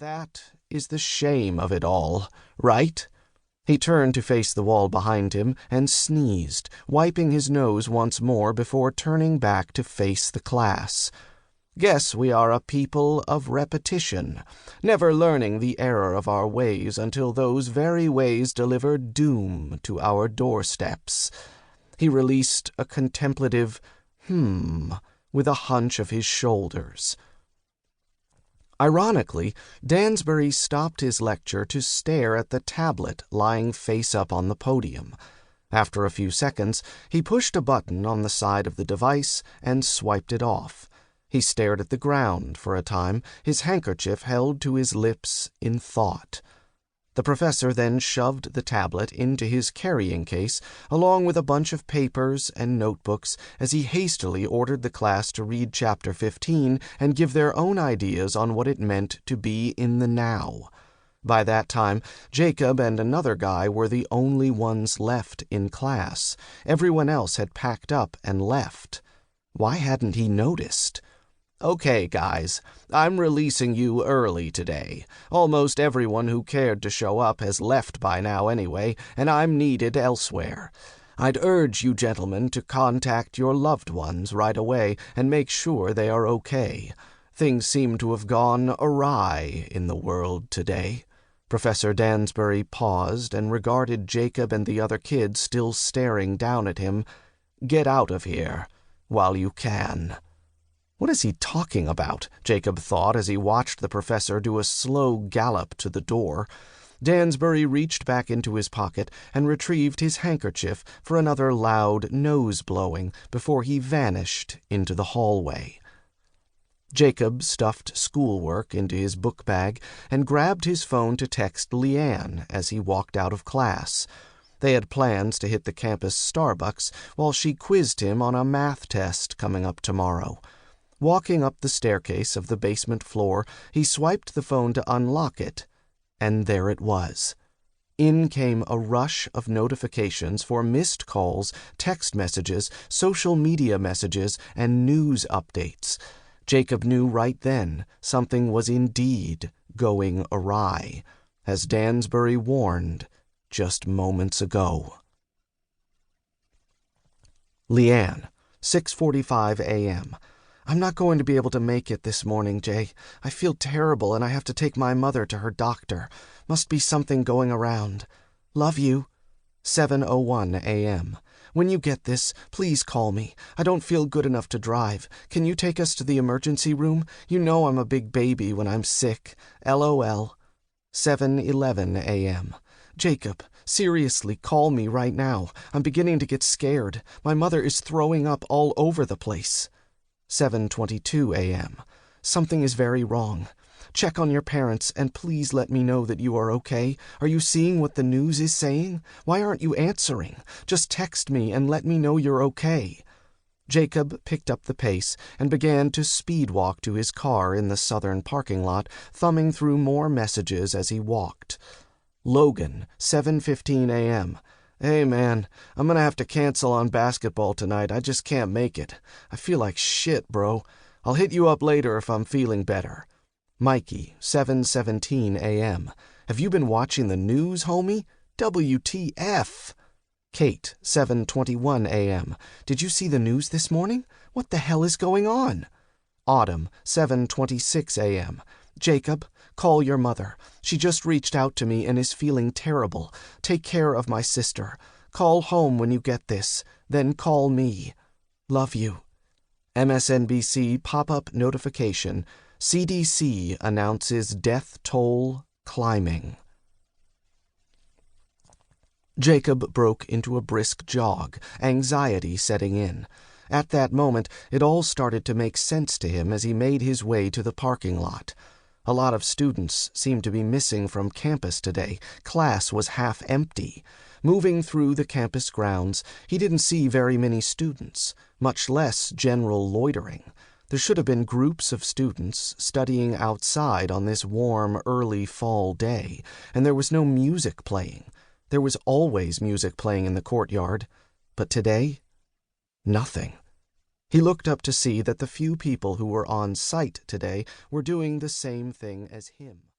That is the shame of it all, right? He turned to face the wall behind him and sneezed, wiping his nose once more before turning back to face the class. Guess we are a people of repetition, never learning the error of our ways until those very ways deliver doom to our doorsteps. He released a contemplative with a hunch of his shoulders. Ironically, Dansbury stopped his lecture to stare at the tablet lying face up on the podium. After a few seconds, he pushed a button on the side of the device and swiped it off. He stared at the ground for a time, his handkerchief held to his lips in thought. The professor then shoved the tablet into his carrying case, along with a bunch of papers and notebooks, as he hastily ordered the class to read Chapter 15 and give their own ideas on what it meant to be in the now. By that time, Jacob and another guy were the only ones left in class. Everyone else had packed up and left. Why hadn't he noticed? Okay, guys, I'm releasing you early today. Almost everyone who cared to show up has left by now anyway, and I'm needed elsewhere. I'd urge you gentlemen to contact your loved ones right away and make sure they are okay. Things seem to have gone awry in the world today. Professor Dansbury paused and regarded Jacob and the other kids still staring down at him. Get out of here while you can. What is he talking about? Jacob thought as he watched the professor do a slow gallop to the door. Dansbury reached back into his pocket and retrieved his handkerchief for another loud nose-blowing before he vanished into the hallway. Jacob stuffed schoolwork into his book bag and grabbed his phone to text Leanne as he walked out of class. They had plans to hit the campus Starbucks while she quizzed him on a math test coming up tomorrow. Walking up the staircase of the basement floor, he swiped the phone to unlock it, and there it was. In came a rush of notifications for missed calls, text messages, social media messages, and news updates. Jacob knew right then something was indeed going awry, as Dansbury warned just moments ago. Leanne, 6:45 a.m. I'm not going to be able to make it this morning, Jay. I feel terrible and I have to take my mother to her doctor. Must be something going around. Love you. 7:01 a.m. When you get this, please call me. I don't feel good enough to drive. Can you take us to the emergency room? You know I'm a big baby when I'm sick. LOL. 7:11 a.m. Jacob, seriously, call me right now. I'm beginning to get scared. My mother is throwing up all over the place. 7:22 a.m. Something is very wrong. Check on your parents and please let me know that you are okay. Are you seeing what the news is saying? Why aren't you answering? Just text me and let me know you're okay. Jacob picked up the pace and began to speed walk to his car in the southern parking lot, thumbing through more messages as he walked. Logan, 7:15 a.m. Hey man, I'm gonna have to cancel on basketball tonight. I just can't make it. I feel like shit, bro. I'll hit you up later if I'm feeling better. Mikey, 7:17 a.m. Have you been watching the news, homie? WTF? Kate, 7:21 a.m. Did you see the news this morning? What the hell is going on? Autumn, 7:26 a.m. Jacob, call your mother. She just reached out to me and is feeling terrible. Take care of my sister. Call home when you get this. Then call me. Love you. MSNBC pop-up notification. CDC announces death toll climbing. Jacob broke into a brisk jog, anxiety setting in. At that moment, it all started to make sense to him as he made his way to the parking lot. A lot of students seemed to be missing from campus today. Class was half empty. Moving through the campus grounds, he didn't see very many students, much less general loitering. There should have been groups of students studying outside on this warm, early fall day, and there was no music playing. There was always music playing in the courtyard, but today, nothing. He looked up to see that the few people who were on site today were doing the same thing as him.